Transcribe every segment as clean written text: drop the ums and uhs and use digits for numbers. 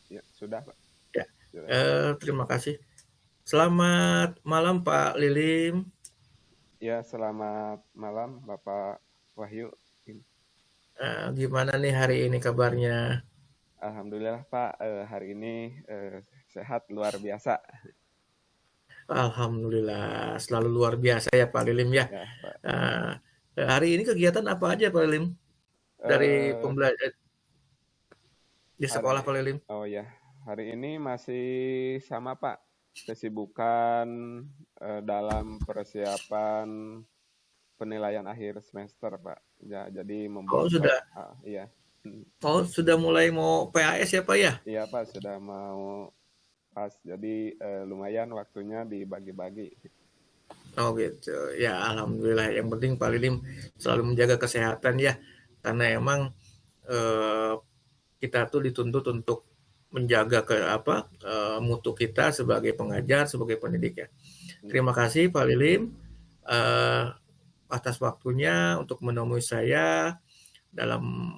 Ya, sudah, Pak. Ya, Sudah. terima kasih. Selamat malam Pak Lilim. Ya, selamat malam Bapak Wahyu. Gimana nih hari ini kabarnya? Alhamdulillah Pak, hari ini sehat luar biasa. Alhamdulillah, selalu luar biasa ya Pak Lilim ya. Ya, Pak. Eh, Hari ini kegiatan apa aja Pak Lilim? Dari Eh, pembelajar di sekolah hari Pak Lilim? oh ya, hari ini masih sama Pak. Kesibukan dalam persiapan penilaian akhir semester Pak. Ya, jadi Oh membuat sudah, iya. Hmm. sudah mulai mau PAS ya Pak ya? Iya Pak, sudah mau pas. Jadi lumayan waktunya dibagi-bagi. Oh gitu. Ya Alhamdulillah. Yang penting Pak Lilim selalu menjaga kesehatan ya. Karena emang eh, kita tuh dituntut untuk menjaga mutu kita sebagai pengajar, sebagai pendidik ya. Hmm. Terima kasih Pak Lilim eh, atas waktunya untuk menemui saya dalam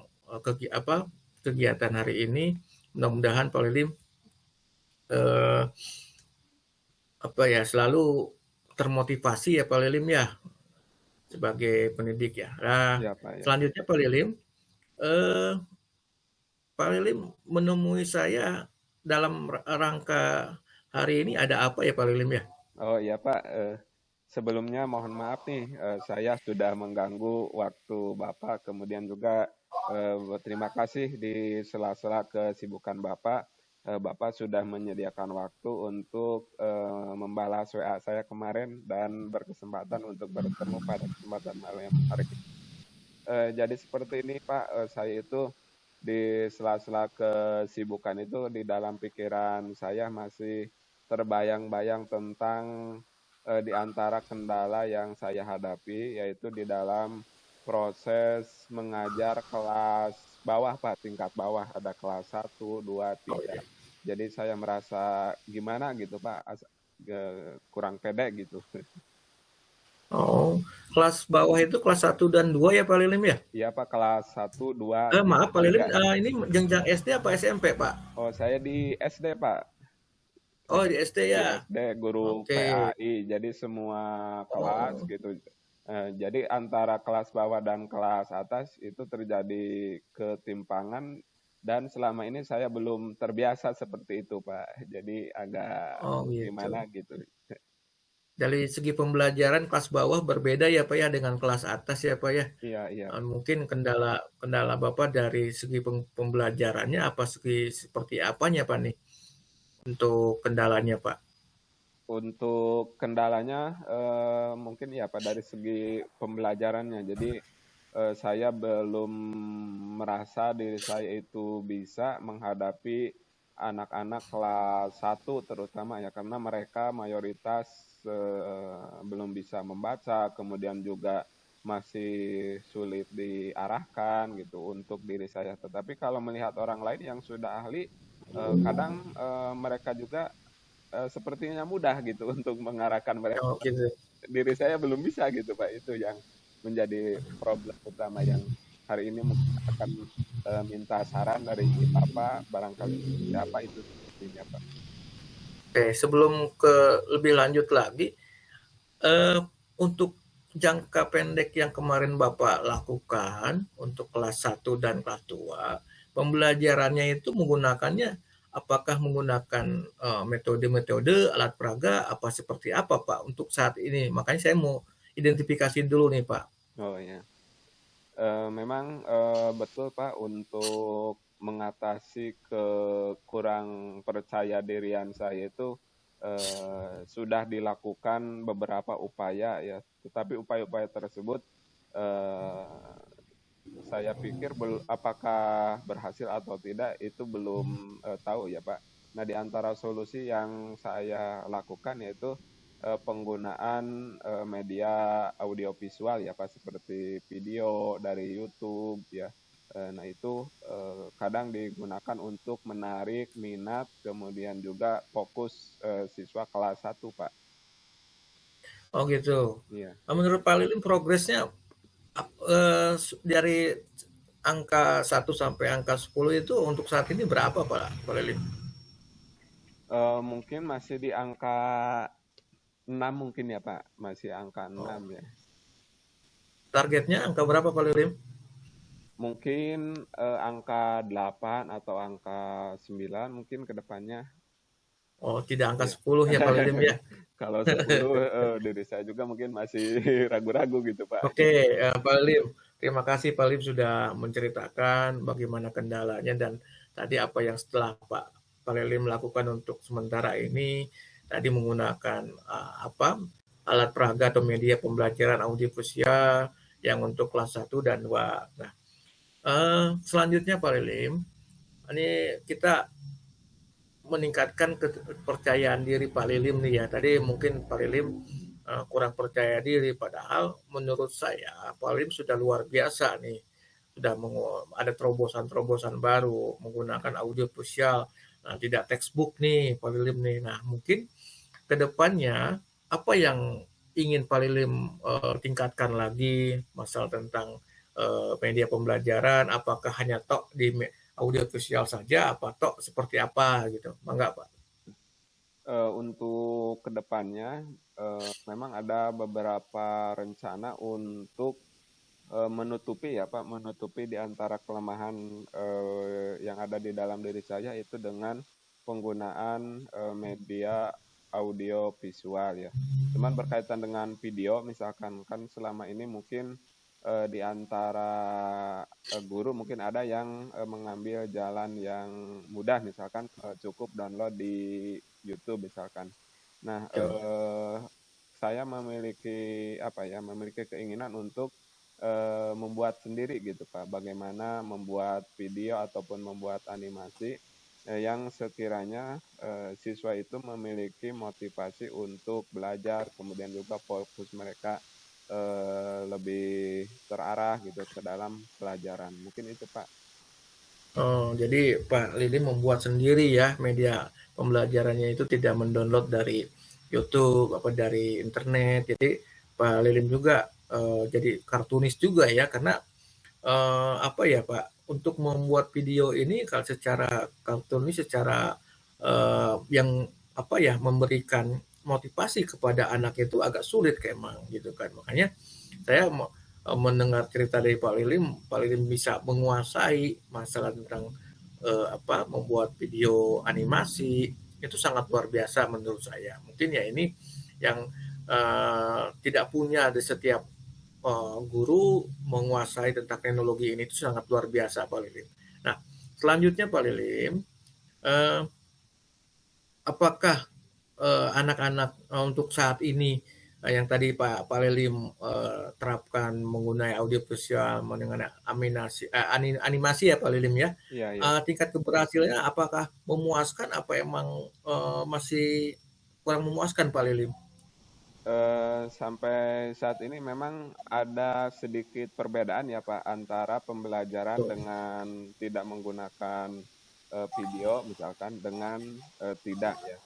kegiatan hari ini. Mudah-mudahan Pak Lilim eh, selalu termotivasi ya Pak Lilim ya sebagai pendidik ya. Nah, Ya Pak ya. selanjutnya Pak Lilim, eh, Pak Lilim menemui saya dalam rangka hari ini ada apa ya Pak Lilim ya? Oh iya Pak, sebelumnya mohon maaf nih, saya sudah mengganggu waktu Bapak, kemudian juga berterima kasih di sela-sela kesibukan Bapak, Bapak sudah menyediakan waktu untuk membalas WA saya kemarin dan berkesempatan untuk bertemu pada kesempatan malam hari ini. Jadi seperti ini Pak, saya itu di sela-sela kesibukan itu di dalam pikiran saya masih terbayang-bayang tentang di antara kendala yang saya hadapi yaitu di dalam proses mengajar kelas bawah Pak, tingkat bawah ada kelas 1, 2, 3. Oh ya. Jadi saya merasa gimana gitu Pak, kurang pede gitu. Oh, kelas bawah itu kelas 1 dan 2 ya Pak Lilim ya? Iya Pak, kelas 1, 2, Maaf Pak Lilim, 3. ini jenjang SD apa SMP Pak? Oh, saya di SD Pak. Oh Saya di SD di ya? SD guru Oke. PAI, jadi semua kelas Oh, gitu. Jadi antara kelas bawah dan kelas atas itu terjadi ketimpangan dan selama ini saya belum terbiasa seperti itu, Pak. Jadi agak oh gitu. gimana gitu. Dari segi pembelajaran kelas bawah berbeda ya Pak ya dengan kelas atas ya Pak ya? Iya, iya. Mungkin kendala kendala Bapak dari segi pembelajarannya seperti apanya Pak nih untuk kendalanya Pak? Untuk kendalanya mungkin ya Pak dari segi pembelajarannya. Jadi saya belum merasa diri saya itu bisa menghadapi anak-anak kelas 1 terutama ya karena mereka mayoritas belum bisa membaca, kemudian juga masih sulit diarahkan gitu untuk diri saya. Tetapi kalau melihat orang lain yang sudah ahli, kadang mereka juga sepertinya mudah gitu untuk mengarahkan mereka. Oh gitu. Diri saya belum bisa gitu Pak, itu yang menjadi problem utama yang hari ini mungkin akan minta saran dari Bapak, barangkali seperti apa itu sepertinya Pak. Oke, sebelum ke lebih lanjut lagi, eh, untuk jangka pendek yang kemarin Bapak lakukan untuk kelas 1 dan kelas 2, pembelajarannya itu menggunakannya apakah menggunakan metode-metode alat peraga apa seperti apa Pak untuk saat ini? Makanya saya mau identifikasi dulu nih Pak. Oh ya. Memang betul Pak untuk mengatasi kekurang percaya dirian saya itu sudah dilakukan beberapa upaya ya, tetapi upaya-upaya tersebut eh, saya pikir apakah berhasil atau tidak itu belum tahu ya Pak. Nah, di antara solusi yang saya lakukan yaitu penggunaan media audiovisual ya Pak seperti video dari YouTube ya. Nah, itu kadang digunakan untuk menarik minat kemudian juga fokus siswa kelas 1 Pak. Oh gitu. Iya. Menurut Pak Lilim progresnya dari angka 1 sampai angka 10 itu untuk saat ini berapa Pak Lilim? Mungkin masih di angka 6 mungkin ya Pak, masih angka 6 Oh, ya. targetnya angka berapa Pak Lilim? Mungkin angka 8 atau angka 9 mungkin ke depannya. Oh, tidak angka Ya. 10 ya Pak Lilim ya. Kalau 10 diri saya juga mungkin masih ragu-ragu gitu Pak. Oke, Pak Lim. Terima kasih Pak Lim sudah menceritakan bagaimana kendalanya dan tadi apa yang setelah Pak Lim lakukan untuk sementara ini tadi menggunakan apa alat peraga atau media pembelajaran audiovisual yang untuk kelas 1 dan 2. Nah, selanjutnya Pak Lim, ini kita meningkatkan kepercayaan diri Pak Lilim nih ya. Tadi mungkin Pak Lilim kurang percaya diri, padahal menurut saya Pak Lilim sudah luar biasa nih. Sudah ada terobosan-terobosan baru menggunakan audio visual. Nah, tidak textbook nih Pak Lilim nih. Nah, mungkin ke depannya apa yang ingin Pak Lilim tingkatkan lagi masalah tentang media pembelajaran, apakah hanya tok di audio visual saja apa tok seperti apa gitu, enggak Pak? Untuk kedepannya memang ada beberapa rencana untuk menutupi ya Pak, menutupi di antara kelemahan yang ada di dalam diri saya itu dengan penggunaan media audio visual ya. Cuman berkaitan dengan video, misalkan kan selama ini mungkin di antara guru mungkin ada yang mengambil jalan yang mudah, misalkan cukup download di YouTube misalkan. Nah, saya memiliki apa ya, memiliki keinginan untuk membuat sendiri gitu Pak. Bagaimana membuat video ataupun membuat animasi yang sekiranya siswa itu memiliki motivasi untuk belajar, kemudian juga fokus mereka lebih terarah gitu ke dalam pelajaran. Mungkin itu Pak. Oh, jadi Pak Lili membuat sendiri ya media pembelajarannya itu tidak mendownload dari YouTube apa dari internet. Jadi Pak Lilim juga jadi kartunis juga ya karena apa ya Pak untuk membuat video ini kalau secara kartunis secara yang apa ya memberikan motivasi kepada anak itu agak sulit kayak emang gitu kan. Makanya saya mendengar cerita dari Pak Lilim bisa menguasai masalah tentang apa membuat video animasi itu sangat luar biasa menurut saya. Mungkin ya ini yang tidak punya di setiap guru menguasai tentang teknologi ini itu sangat luar biasa Pak Lilim. Nah, selanjutnya Pak Lilim, eh, apakah anak-anak untuk saat ini yang tadi Pak Lilim terapkan menggunakan audio visual dengan animasi ya Pak Lilim ya, Iya, iya. tingkat keberhasilannya apakah memuaskan apa emang masih kurang memuaskan Pak Lilim? Sampai saat ini memang ada sedikit perbedaan ya Pak antara pembelajaran Tuh. dengan tidak menggunakan video misalkan dengan tidak ya.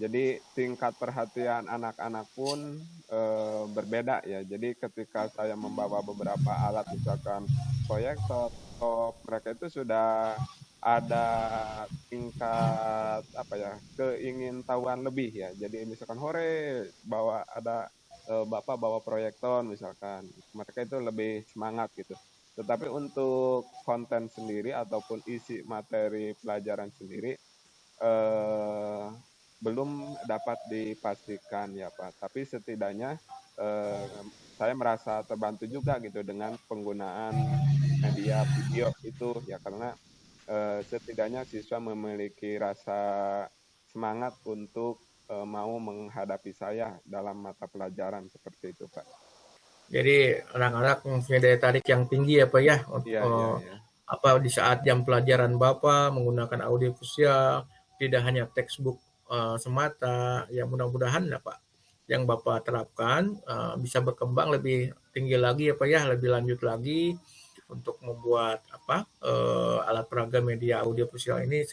Jadi tingkat perhatian anak-anak pun berbeda ya. Jadi ketika saya membawa beberapa alat misalkan proyektor, laptop, mereka itu sudah ada tingkat apa ya keingintahuan lebih ya. Jadi misalkan hore bawa ada bapak bawa proyektor misalkan, mereka itu lebih semangat gitu. Tetapi untuk konten sendiri ataupun isi materi pelajaran sendiri eh, belum dapat dipastikan ya Pak. Tapi setidaknya eh, saya merasa terbantu juga gitu dengan penggunaan media video itu ya karena setidaknya siswa memiliki rasa semangat untuk mau menghadapi saya dalam mata pelajaran seperti itu Pak. Jadi anak-anak mempunyai daya tarik yang tinggi ya Pak ya, Iya, iya, iya. apa di saat jam pelajaran Bapak menggunakan audio visual, tidak hanya textbook semata, ya mudah-mudahan ya Pak yang Bapak terapkan bisa berkembang lebih tinggi lagi ya Pak ya, lebih lanjut lagi untuk membuat apa alat peraga media audio visual ini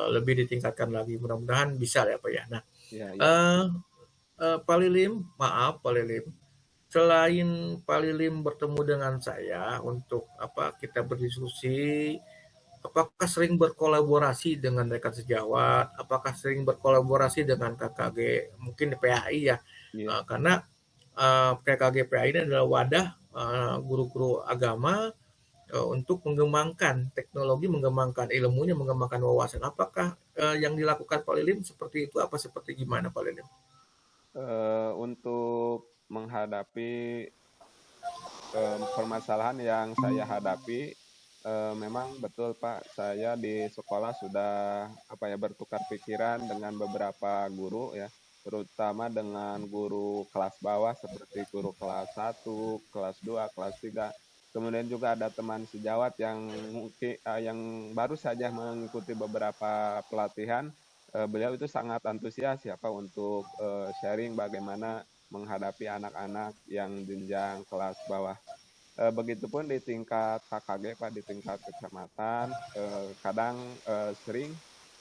lebih ditingkatkan lagi. Mudah-mudahan bisa ya Pak ya. Nah, Iya, iya. eh, Pak Lilim, maaf Pak Lilim, selain Pak Lilim bertemu dengan saya untuk apa kita berdiskusi apakah sering berkolaborasi dengan rekan sejawat, apakah sering berkolaborasi dengan KKG, mungkin di PAI ya, Iya. karena KKG PAI ini adalah wadah guru-guru agama untuk mengembangkan teknologi, mengembangkan ilmunya, mengembangkan wawasan. Apakah yang dilakukan Pak Lilim seperti itu, apa seperti gimana Pak Lilim? Untuk menghadapi permasalahan yang saya hadapi, memang betul Pak, saya di sekolah sudah bertukar pikiran dengan beberapa guru ya, terutama dengan guru kelas bawah seperti guru kelas 1, kelas 2, kelas 3. Kemudian juga ada teman sejawat yang mungkin yang baru saja mengikuti beberapa pelatihan. Beliau itu sangat antusias ya Pak untuk sharing bagaimana menghadapi anak-anak yang jenjang kelas bawah. Begitupun di tingkat KKG Pak, di tingkat kecamatan, kadang sering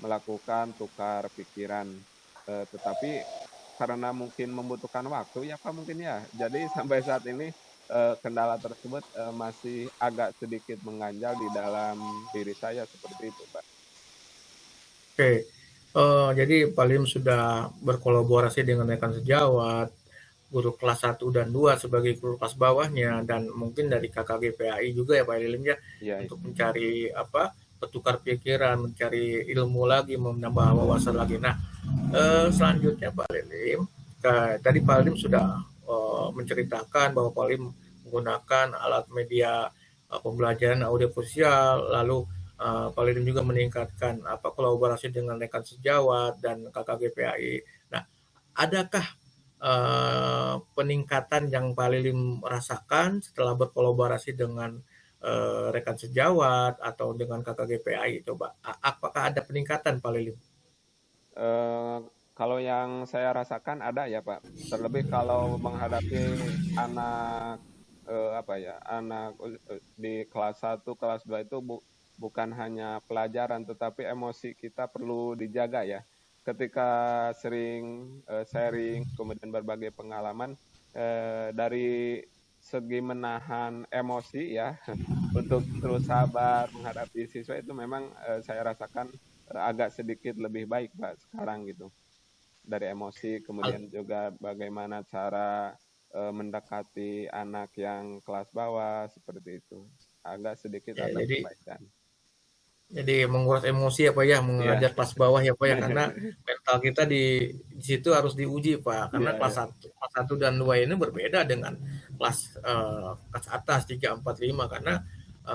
melakukan tukar pikiran, tetapi karena mungkin membutuhkan waktu ya Pak mungkin ya, jadi sampai saat ini kendala tersebut masih agak sedikit mengganjal di dalam diri saya seperti itu Pak. Oke, jadi Pak Lilim sudah berkolaborasi dengan rekan sejawat, guru kelas 1 dan 2 sebagai guru kelas bawahnya, dan mungkin dari KKG PAI juga ya Pak Lilim ya, Iya, untuk mencari bertukar pikiran, mencari ilmu lagi, menambah wawasan lagi. Nah, selanjutnya Pak Lilim, tadi Pak Lilim sudah menceritakan bahwa Pak Lilim menggunakan alat media pembelajaran audiovisual, lalu Pak Lilim juga meningkatkan kolaborasi dengan rekan sejawat dan KKG PAI. Nah, adakah peningkatan yang Pak Lilim rasakan setelah berkolaborasi dengan rekan sejawat atau dengan KKG PAI? Coba, apakah ada peningkatan Pak Lilim? Kalau yang saya rasakan ada ya Pak, terlebih kalau menghadapi anak anak di kelas 1, kelas 2 itu bukan hanya pelajaran tetapi emosi kita perlu dijaga ya. Ketika sering sharing kemudian berbagi pengalaman, dari segi menahan emosi ya untuk terus sabar menghadapi siswa itu memang saya rasakan agak sedikit lebih baik Pak sekarang gitu. Dari emosi, kemudian juga bagaimana cara mendekati anak yang kelas bawah seperti itu. Agak sedikit Ya, ada perbaikan. jadi menguras emosi ya Pak ya, Iya, mengajar kelas bawah ya Pak ya, karena mental kita di situ harus diuji Pak, karena iya, iya. kelas 1 dan 2 ini berbeda dengan kelas atas 3, 4, 5, karena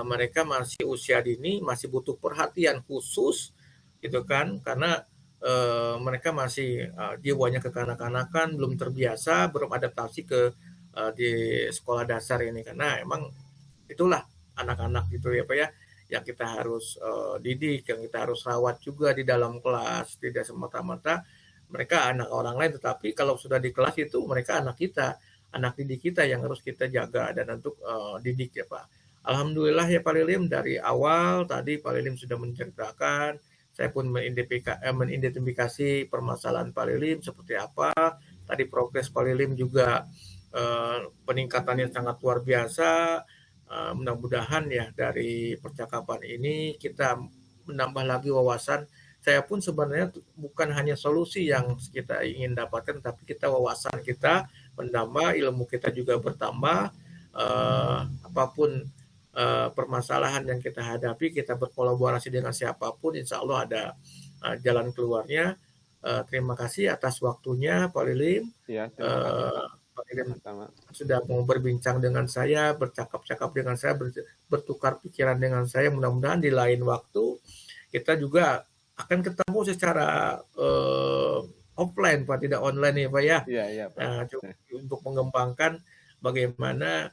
mereka masih usia dini, masih butuh perhatian khusus gitu kan, karena mereka masih jiwanya kekanak-kanakan, belum terbiasa, belum adaptasi ke di sekolah dasar ini, karena emang itulah anak-anak gitu ya Pak ya, yang kita harus didik, yang kita harus rawat juga di dalam kelas, tidak semata-mata mereka anak orang lain, tetapi kalau sudah di kelas itu mereka anak kita, anak didik kita yang harus kita jaga dan untuk didik ya Pak. Alhamdulillah ya Pak Lilim, dari awal tadi Pak Lilim sudah menceritakan, saya pun mengidentifikasi permasalahan Pak Lilim seperti apa. Tadi progres Pak Lilim juga peningkatannya sangat luar biasa. Mudah-mudahan ya dari percakapan ini kita menambah lagi wawasan. Saya pun sebenarnya bukan hanya solusi yang kita ingin dapatkan, tapi kita wawasan kita menambah, ilmu kita juga bertambah. Apapun permasalahan yang kita hadapi, kita berkolaborasi dengan siapapun, insya Allah ada jalan keluarnya. Terima kasih atas waktunya Pak Lilim. Iya, terima kasih Pak. Pak Lilim Sama-sama. sudah mau berbincang dengan saya, bercakap-cakap dengan saya, bertukar pikiran dengan saya. Mudah-mudahan di lain waktu kita juga akan ketemu secara offline Pak, tidak online ya Pak ya. Iya, iya Pak. Untuk mengembangkan bagaimana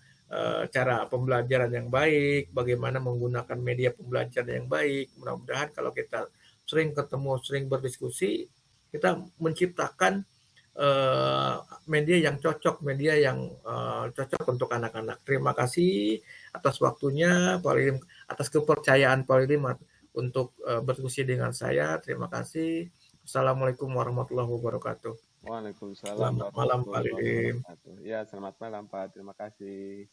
cara pembelajaran yang baik, bagaimana menggunakan media pembelajaran yang baik. Mudah-mudahan kalau kita sering ketemu, sering berdiskusi, kita menciptakan media yang cocok, media yang cocok untuk anak-anak. Terima kasih atas waktunya Pak Lilim, atas kepercayaan Pak Lilim untuk berdiskusi dengan saya. Terima kasih. Assalamualaikum warahmatullahi wabarakatuh. Waalaikumsalam Selamat malam Pak warahmatullahi Lilim. wabarakatuh. Ya, selamat malam Pak. Terima kasih.